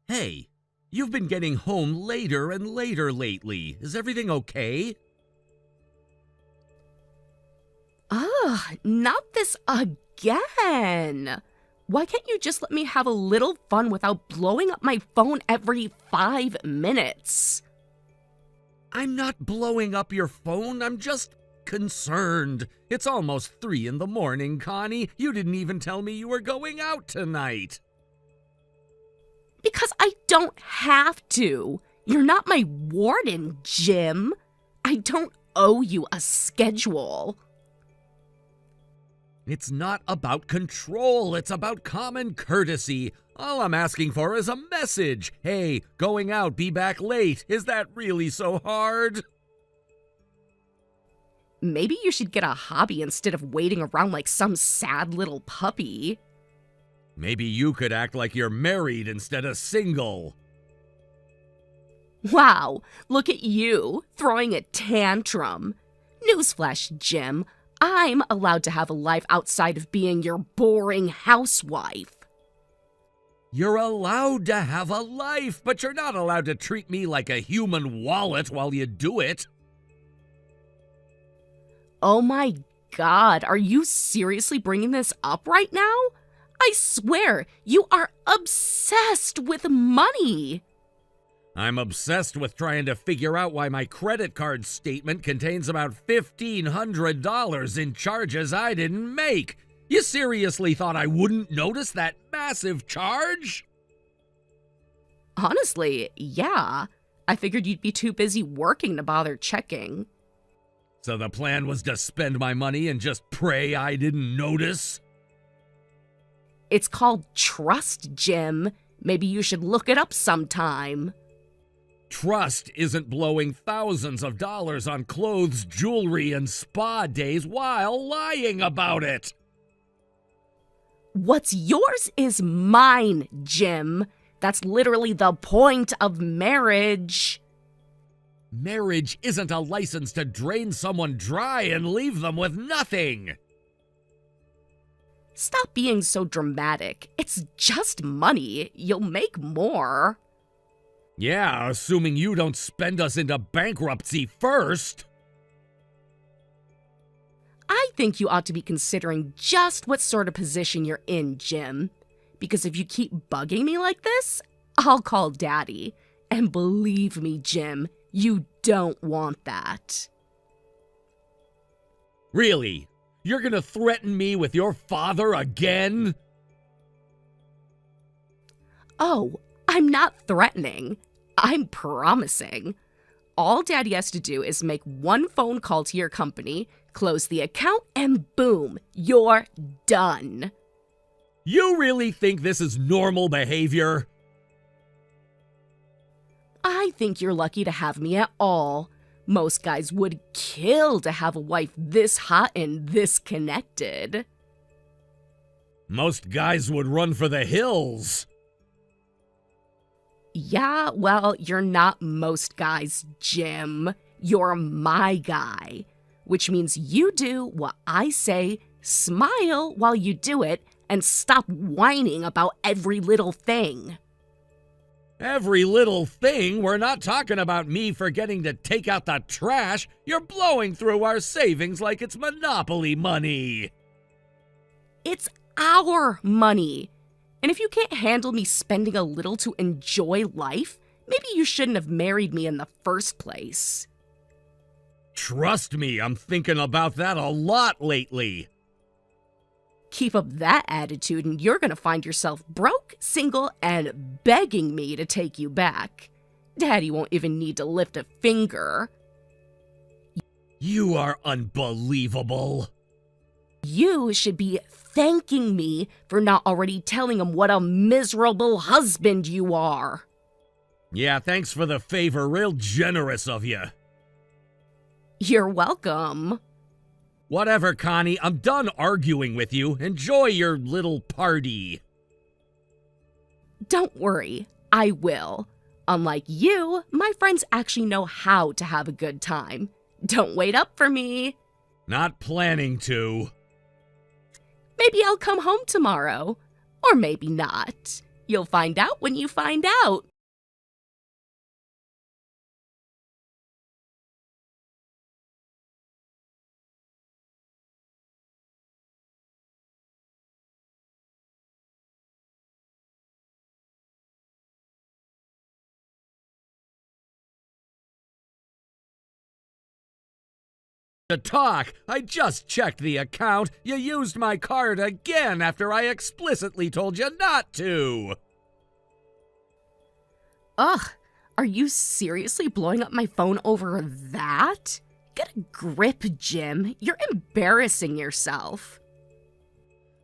Hey, you've been getting home later and later lately. Is everything okay? Not this again. Why can't you just let me have a little fun without blowing up my phone every 5 minutes? I'm not blowing up your phone, I'm just concerned. It's almost 3 in the morning, Connie. You didn't even tell me you were going out tonight. Because I don't have to. You're not my warden, Jim. I don't owe you a schedule. It's not about control, it's about common courtesy. All I'm asking for is a message. Hey, going out, be back late. Is that really so hard? Maybe you should get a hobby instead of waiting around like some sad little puppy. Maybe you could act like you're married instead of single. Wow, look at you, throwing a tantrum. Newsflash, Jim. I'm allowed to have a life outside of being your boring housewife. You're allowed to have a life, but you're not allowed to treat me like a human wallet while you do it. Oh my God, are you seriously bringing this up right now? I swear, you are obsessed with money. I'm obsessed with trying to figure out why my credit card statement contains about $1,500 in charges I didn't make. You seriously thought I wouldn't notice that massive charge? Honestly, yeah. I figured you'd be too busy working to bother checking. So the plan was to spend my money and just pray I didn't notice? It's called trust, Jim. Maybe you should look it up sometime. Trust isn't blowing thousands of dollars on clothes, jewelry, and spa days while lying about it. What's yours is mine, Jim. That's literally the point of marriage. Marriage isn't a license to drain someone dry and leave them with nothing. Stop being so dramatic. It's just money. You'll make more. Yeah, assuming you don't spend us into bankruptcy first. I think you ought to be considering just what sort of position you're in, Jim. Because if you keep bugging me like this, I'll call Daddy. And believe me, Jim, you don't want that. Really? You're gonna threaten me with your father again? Oh, I'm not threatening. I'm promising. All Daddy has to do is make one phone call to your company, close the account, and boom, you're done. You really think this is normal behavior? I think you're lucky to have me at all. Most guys would kill to have a wife this hot and this connected. Most guys would run for the hills. Yeah, well, you're not most guys, Jim. You're my guy. Which means you do what I say, smile while you do it, and stop whining about every little thing. Every little thing? We're not talking about me forgetting to take out the trash. You're blowing through our savings like it's Monopoly money. It's our money. And if you can't handle me spending a little to enjoy life, maybe you shouldn't have married me in the first place. Trust me, I'm thinking about that a lot lately. Keep up that attitude and you're gonna find yourself broke, single, and begging me to take you back. Daddy won't even need to lift a finger. You are unbelievable. You should be thanking me for not already telling him what a miserable husband you are. Yeah, thanks for the favor. Real generous of you. You're welcome. Whatever, Connie. I'm done arguing with you. Enjoy your little party. Don't worry, I will. Unlike you, my friends actually know how to have a good time. Don't wait up for me. Not planning to. Maybe I'll come home tomorrow. Or maybe not. You'll find out when you find out. To talk. I just checked the account. You used my card again after I explicitly told you not to. Ugh, are you seriously blowing up my phone over that? Get a grip, Jim. You're embarrassing yourself.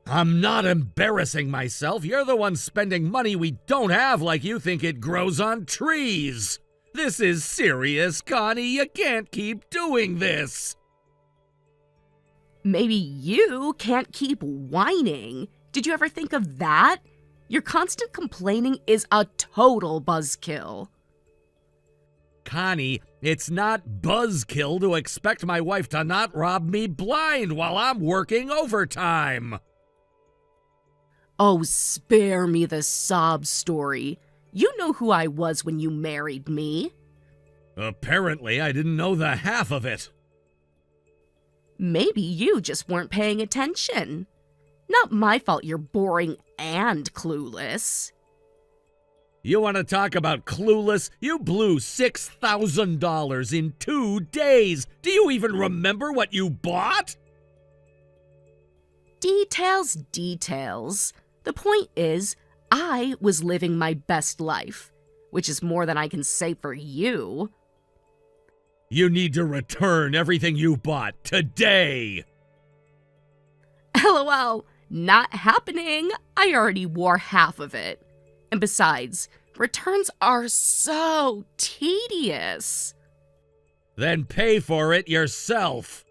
I'm not embarrassing myself. You're the one spending money we don't have like you think it grows on trees. This is serious, Connie. You can't keep doing this. Maybe you can't keep whining. Did you ever think of that? Your constant complaining is a total buzzkill. Connie, it's not buzzkill to expect my wife to not rob me blind while I'm working overtime. Oh, spare me the sob story. You know who I was when you married me. Apparently, I didn't know the half of it. Maybe you just weren't paying attention. Not my fault you're boring and clueless. You want to talk about clueless? You blew $6,000 in 2 days. Do you even remember what you bought? Details, details. The point is, I was living my best life, which is more than I can say for you. You need to return everything you bought today. LOL, not happening. I already wore half of it. And besides, returns are so tedious. Then pay for it yourself.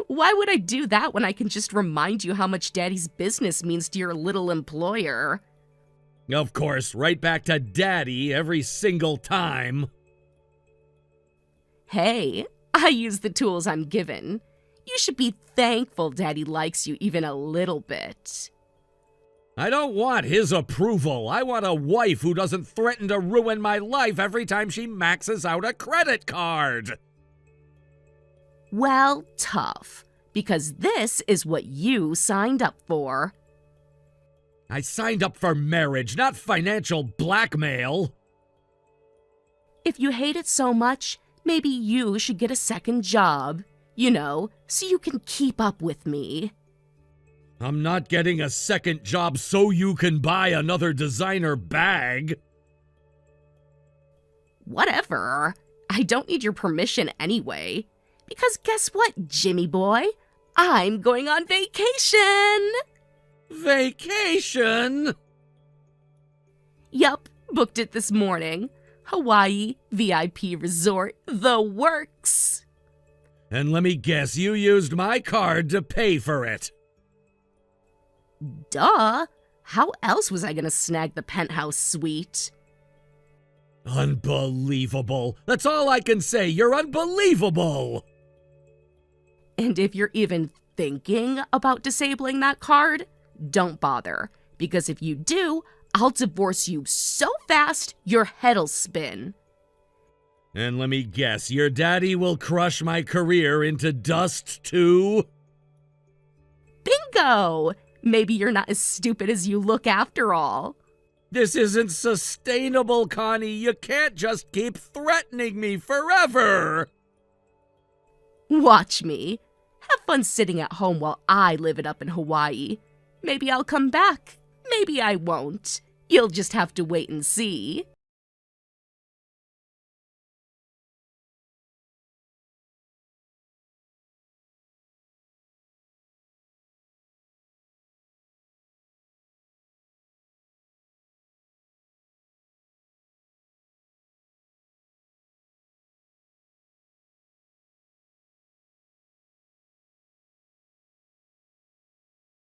Why would I do that when I can just remind you how much Daddy's business means to your little employer? Of course, right back to Daddy every single time. Hey, I use the tools I'm given. You should be thankful Daddy likes you even a little bit. I don't want his approval. I want a wife who doesn't threaten to ruin my life every time she maxes out a credit card. Well, tough, because this is what you signed up for. I signed up for marriage, not financial blackmail. If you hate it so much, maybe you should get a second job, you know, so you can keep up with me. I'm not getting a second job so you can buy another designer bag. Whatever. I don't need your permission anyway. Because guess what, Jimmy boy? I'm going on vacation! Vacation? Yup, booked it this morning. Hawaii, VIP resort, the works. And let me guess, you used my card to pay for it. Duh. How else was I gonna snag the penthouse suite? Unbelievable. That's all I can say. You're unbelievable. And if you're even thinking about disabling that card, don't bother. Because if you do, I'll divorce you so fast your head'll spin. And let me guess, your daddy will crush my career into dust too? Bingo! Maybe you're not as stupid as you look after all. This isn't sustainable, Connie. You can't just keep threatening me forever. Watch me. Have fun sitting at home while I live it up in Hawaii. Maybe I'll come back. Maybe I won't. You'll just have to wait and see.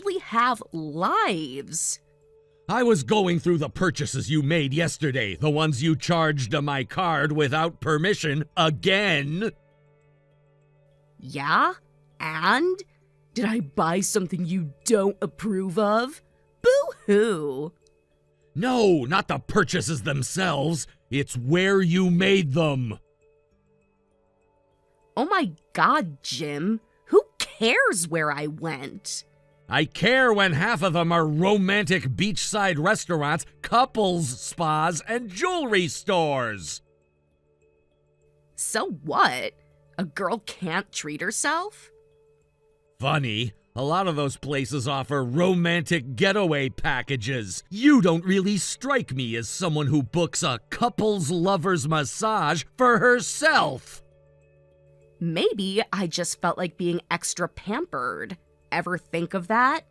We have lives. I was going through the purchases you made yesterday, the ones you charged to my card without permission again. Yeah? And? Did I buy something you don't approve of? Boo too. No, not the purchases themselves. It's where you made them. Oh my God, Jim. Who cares where I went? I care when half of them are romantic beachside restaurants, couples spas, and jewelry stores. So what? A girl can't treat herself? Funny, a lot of those places offer romantic getaway packages. You don't really strike me as someone who books a couples lovers massage for herself. Maybe I just felt like being extra pampered. Ever think of that?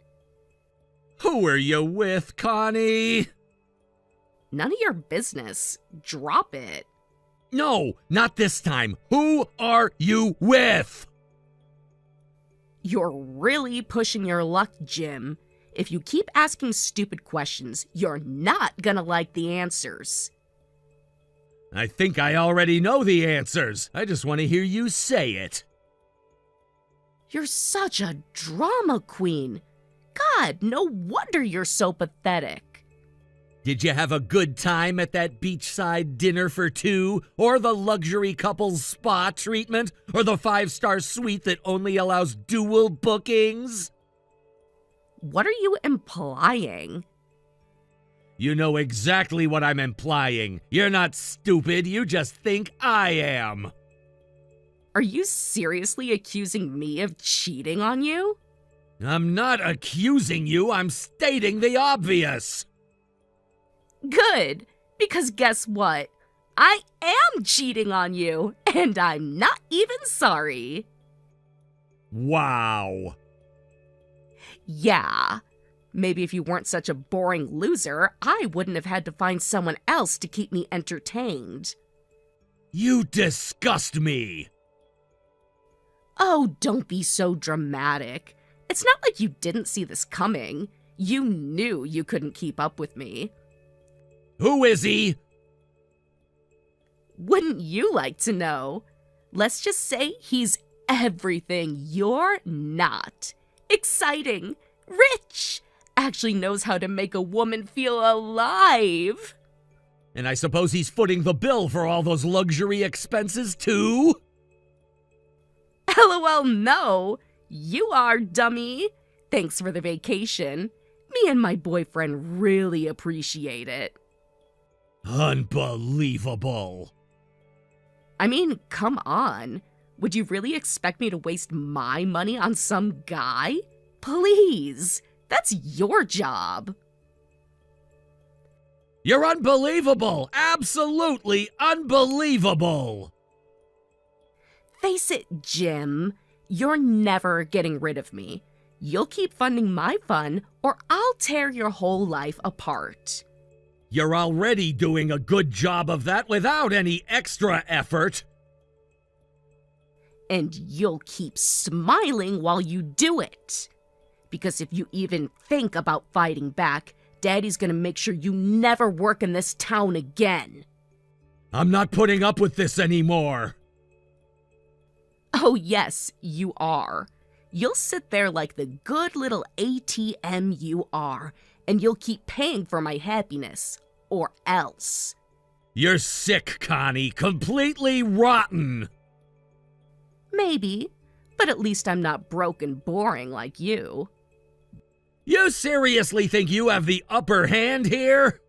Who are you with, Connie? None of your business. Drop it. No, not this time. Who are you with? You're really pushing your luck, Jim. If you keep asking stupid questions, you're not gonna like the answers. I think I already know the answers. I just want to hear you say it. You're such a drama queen. God, no wonder you're so pathetic. Did you have a good time at that beachside dinner for two? Or the luxury couples spa treatment? Or the 5-star suite that only allows dual bookings? What are you implying? You know exactly what I'm implying. You're not stupid, you just think I am. Are you seriously accusing me of cheating on you? I'm not accusing you, I'm stating the obvious. Good, because guess what? I am cheating on you, and I'm not even sorry. Wow. Yeah. Maybe if you weren't such a boring loser, I wouldn't have had to find someone else to keep me entertained. You disgust me. Oh, don't be so dramatic. It's not like you didn't see this coming. You knew you couldn't keep up with me. Who is he? Wouldn't you like to know? Let's just say he's everything you're not. Exciting, rich, actually knows how to make a woman feel alive. And I suppose he's footing the bill for all those luxury expenses too? LOL, no. You are, dummy. Thanks for the vacation. Me and my boyfriend really appreciate it. Unbelievable. I mean, come on. Would you really expect me to waste my money on some guy? Please. That's your job. You're unbelievable! Absolutely unbelievable! Face it, Jim. You're never getting rid of me. You'll keep funding my fun, or I'll tear your whole life apart. You're already doing a good job of that without any extra effort. And you'll keep smiling while you do it. Because if you even think about fighting back, Daddy's gonna make sure you never work in this town again. I'm not putting up with this anymore. Oh yes, you are. You'll sit there like the good little ATM you are, and you'll keep paying for my happiness, or else. You're sick, Connie. Completely rotten. Maybe, but at least I'm not broke and boring like you. You seriously think you have the upper hand here?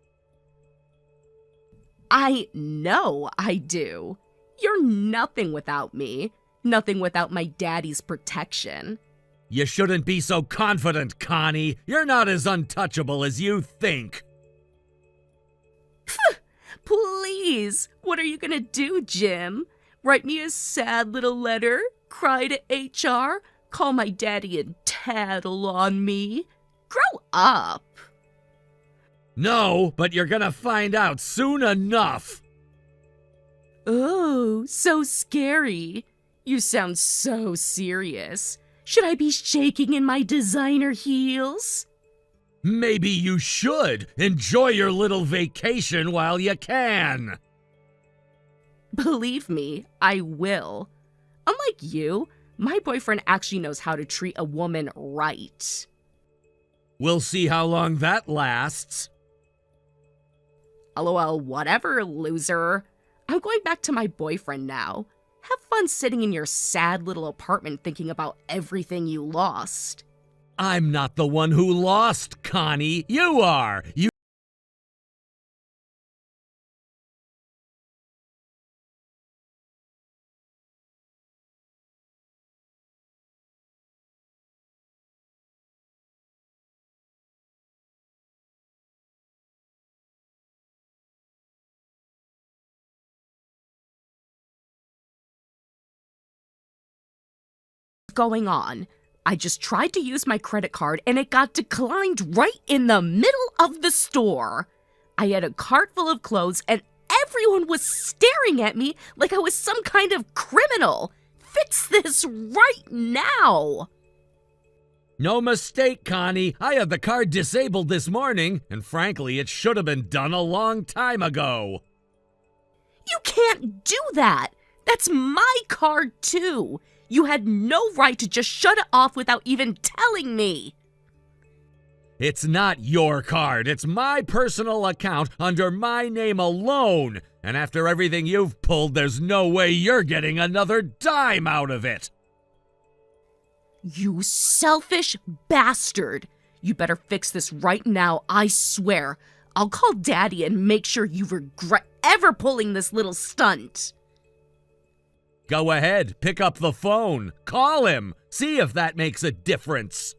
I know I do. You're nothing without me. Nothing without my daddy's protection. You shouldn't be so confident, Connie. You're not as untouchable as you think. Please, what are you gonna do, Jim? Write me a sad little letter? Cry to HR? Call my daddy and tattle on me? Grow up. No, but you're gonna find out soon enough. Oh, so scary. You sound so serious. Should I be shaking in my designer heels? Maybe you should. Enjoy your little vacation while you can. Believe me, I will. Unlike you, my boyfriend actually knows how to treat a woman right. We'll see how long that lasts. LOL, whatever, loser. I'm going back to my boyfriend now. Have fun sitting in your sad little apartment thinking about everything you lost. I'm not the one who lost, Connie. You are. You Going on. I just tried to use my credit card and it got declined right in the middle of the store. I had a cart full of clothes and everyone was staring at me like I was some kind of criminal. Fix this right now. No mistake, Connie. I had the card disabled this morning, and frankly, it should have been done a long time ago. You can't do that. That's my card too. You had no right to just shut it off without even telling me. It's not your card. It's my personal account under my name alone. And after everything you've pulled, there's no way you're getting another dime out of it. You selfish bastard. You better fix this right now, I swear. I'll call Daddy and make sure you regret ever pulling this little stunt. Go ahead, pick up the phone, call him, see if that makes a difference.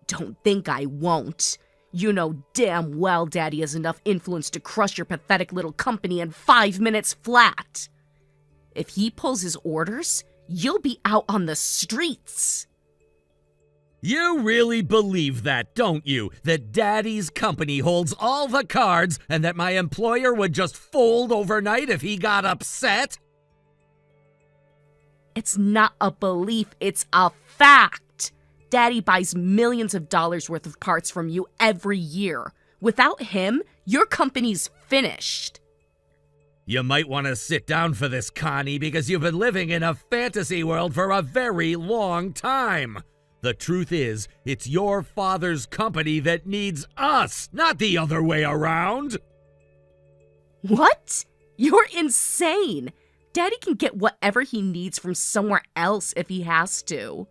Don't think I won't. You know damn well Daddy has enough influence to crush your pathetic little company in 5 minutes flat. If he pulls his orders, you'll be out on the streets. You really believe that, don't you? That Daddy's company holds all the cards and that my employer would just fold overnight if he got upset? It's not a belief, it's a fact. Daddy buys millions of dollars worth of parts from you every year. Without him, your company's finished. You might want to sit down for this, Connie, because you've been living in a fantasy world for a very long time. The truth is, it's your father's company that needs us, not the other way around. What? You're insane. Daddy can get whatever he needs from somewhere else if he has to.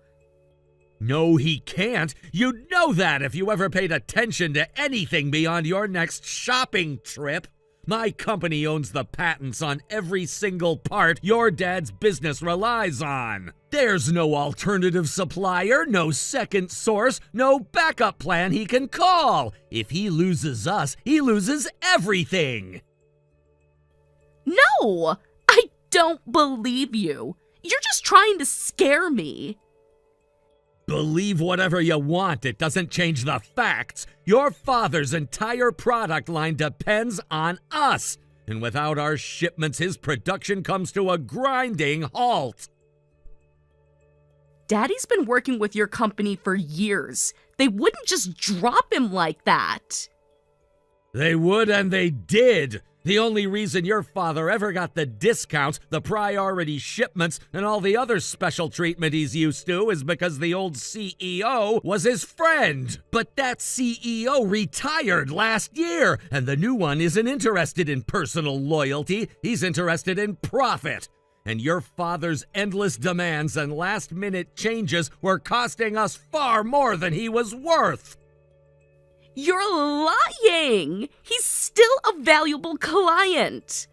No, he can't. You'd know that if you ever paid attention to anything beyond your next shopping trip. My company owns the patents on every single part your dad's business relies on. There's no alternative supplier, no second source, no backup plan he can call. If he loses us, he loses everything. No! I don't believe you. You're just trying to scare me. Believe whatever you want, it doesn't change the facts. Your father's entire product line depends on us, and without our shipments, his production comes to a grinding halt. Daddy's been working with your company for years. They wouldn't just drop him like that. They would, and they did. The only reason your father ever got the discounts, the priority shipments, and all the other special treatment he's used to is because the old CEO was his friend. But that CEO retired last year, and the new one isn't interested in personal loyalty. He's interested in profit. And your father's endless demands and last-minute changes were costing us far more than he was worth. You're lying! He's still a valuable client.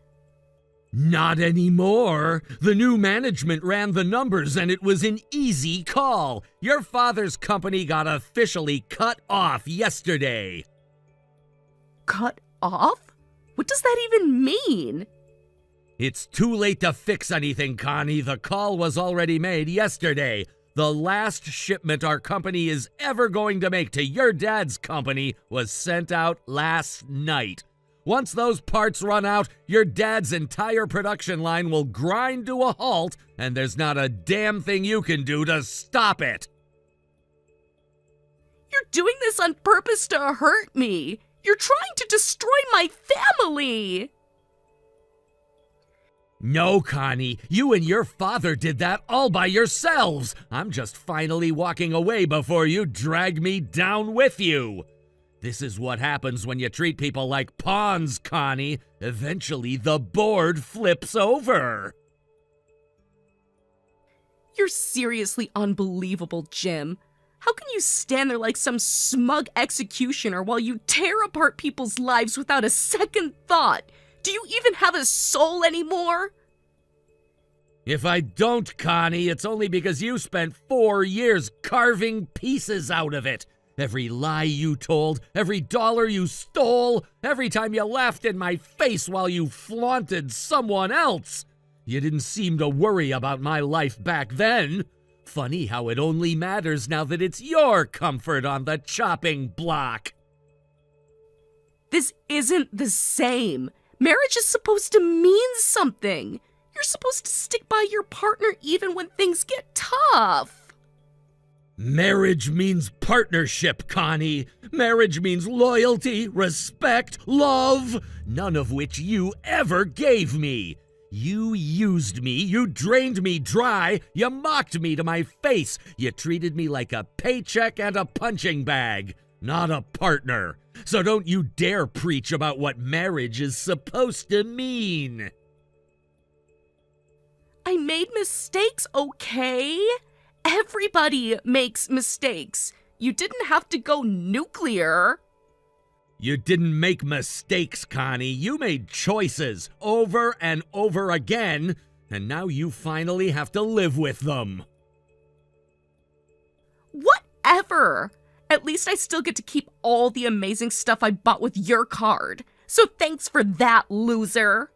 Not anymore. The new management ran the numbers and it was an easy call. Your father's company got officially cut off yesterday. Cut off? What does that even mean? It's too late to fix anything, Connie. The call was already made yesterday. The last shipment our company is ever going to make to your dad's company was sent out last night. Once those parts run out, your dad's entire production line will grind to a halt, and there's not a damn thing you can do to stop it. You're doing this on purpose to hurt me. You're trying to destroy my family. No, Connie, you and your father did that all by yourselves. I'm just finally walking away before you drag me down with you. This is what happens when you treat people like pawns, Connie. Eventually, the board flips over. You're seriously unbelievable, Jim. How can you stand there like some smug executioner while you tear apart people's lives without a second thought? Do you even have a soul anymore? If I don't, Connie, it's only because you spent 4 years carving pieces out of it. Every lie you told, every dollar you stole, every time you laughed in my face while you flaunted someone else. You didn't seem to worry about my life back then. Funny how it only matters now that it's your comfort on the chopping block. This isn't the same. Marriage is supposed to mean something. You're supposed to stick by your partner even when things get tough. Marriage means partnership, Connie. Marriage means loyalty, respect, love, none of which you ever gave me. You used me, you drained me dry, you mocked me to my face, you treated me like a paycheck and a punching bag, not a partner. So don't you dare preach about what marriage is supposed to mean. I made mistakes, okay? Everybody makes mistakes. You didn't have to go nuclear. You didn't make mistakes, Connie. You made choices over and over again, and now you finally have to live with them. Whatever. At least I still get to keep all the amazing stuff I bought with your card. So thanks for that, loser.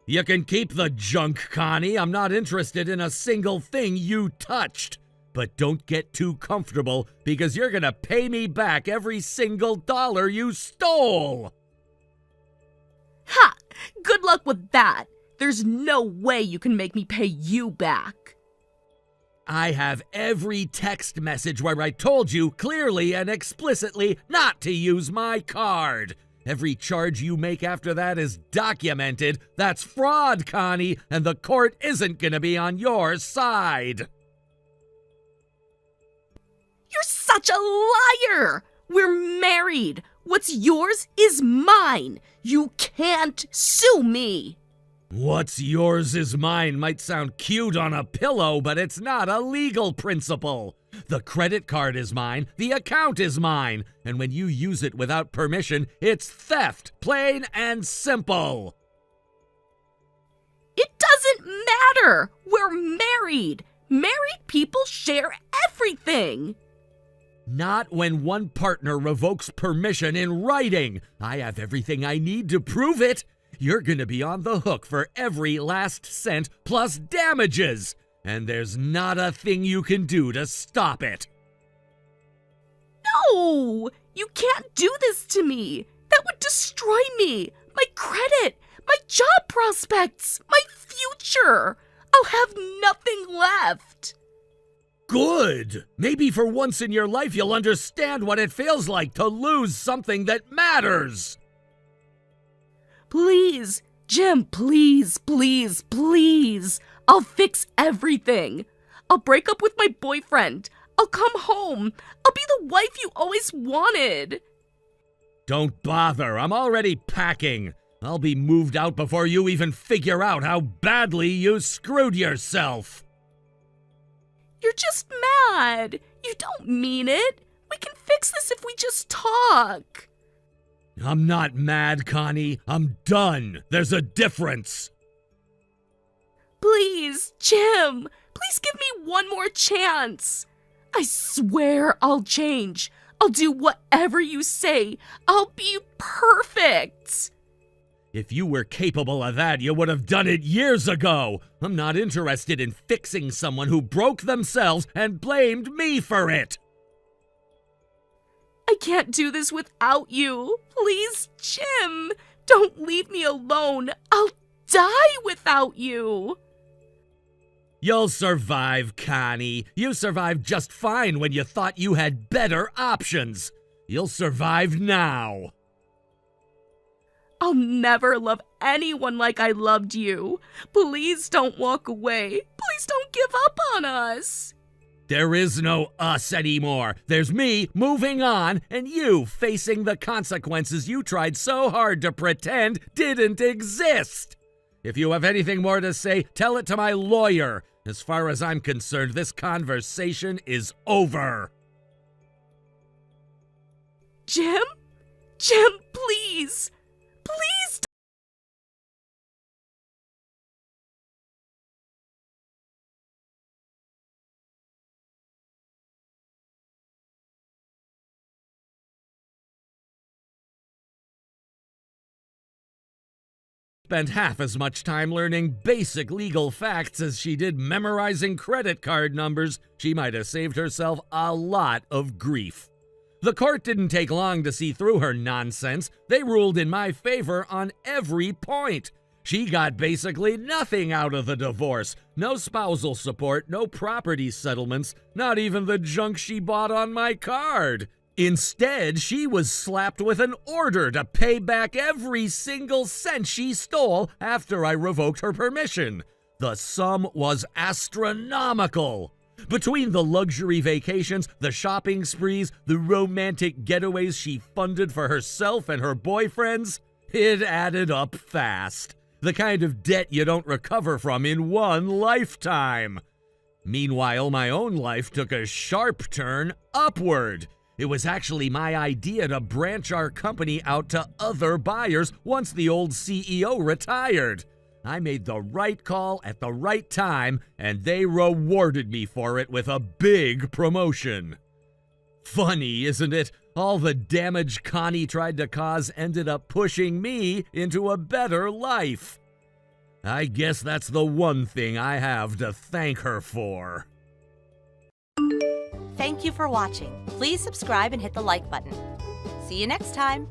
You can keep the junk, Connie. I'm not interested in a single thing you touched. But don't get too comfortable, because you're gonna pay me back every single dollar you stole! Ha! Good luck with that. There's no way you can make me pay you back. I have every text message where I told you clearly and explicitly not to use my card. Every charge you make after that is documented. That's fraud, Connie, and the court isn't gonna be on your side. You're such a liar! We're married. What's yours is mine. You can't sue me. What's yours is mine might sound cute on a pillow, but it's not a legal principle. The credit card is mine, the account is mine, and when you use it without permission, it's theft, plain and simple. It doesn't matter. We're married. Married people share everything. Not when one partner revokes permission in writing. I have everything I need to prove it. You're gonna be on the hook for every last cent plus damages. And there's not a thing you can do to stop it. No! You can't do this to me. That would destroy me. My credit. My job prospects. My future. I'll have nothing left. Good! Maybe for once in your life you'll understand what it feels like to lose something that matters! Please, Jim, please, please, please. I'll fix everything. I'll break up with my boyfriend. I'll come home. I'll be the wife you always wanted. Don't bother, I'm already packing. I'll be moved out before you even figure out how badly you screwed yourself. You're just mad. You don't mean it. We can fix this if we just talk. I'm not mad, Connie. I'm done. There's a difference. Please, Jim. Please give me one more chance. I swear I'll change. I'll do whatever you say. I'll be perfect. If you were capable of that, you would have done it years ago. I'm not interested in fixing someone who broke themselves and blamed me for it. I can't do this without you. Please, Jim, don't leave me alone. I'll die without you. You'll survive, Connie. You survived just fine when you thought you had better options. You'll survive now. I'll never love anyone like I loved you. Please don't walk away. Please don't give up on us. There is no us anymore. There's me moving on and you facing the consequences you tried so hard to pretend didn't exist. If you have anything more to say, tell it to my lawyer. As far as I'm concerned, this conversation is over. Jim? Jim, please. Please spent half as much time learning basic legal facts as she did memorizing credit card numbers. She might have saved herself a lot of grief. The court didn't take long to see through her nonsense. They ruled in my favor on every point. She got basically nothing out of the divorce. No spousal support, no property settlements, not even the junk she bought on my card. Instead, she was slapped with an order to pay back every single cent she stole after I revoked her permission. The sum was astronomical. Between the luxury vacations, the shopping sprees, the romantic getaways she funded for herself and her boyfriends, it added up fast. The kind of debt you don't recover from in one lifetime. Meanwhile, my own life took a sharp turn upward. It was actually my idea to branch our company out to other buyers once the old CEO retired. I made the right call at the right time, and they rewarded me for it with a big promotion. Funny, isn't it? All the damage Connie tried to cause ended up pushing me into a better life. I guess that's the one thing I have to thank her for. Thank you for watching. Please subscribe and hit the like button. See you next time.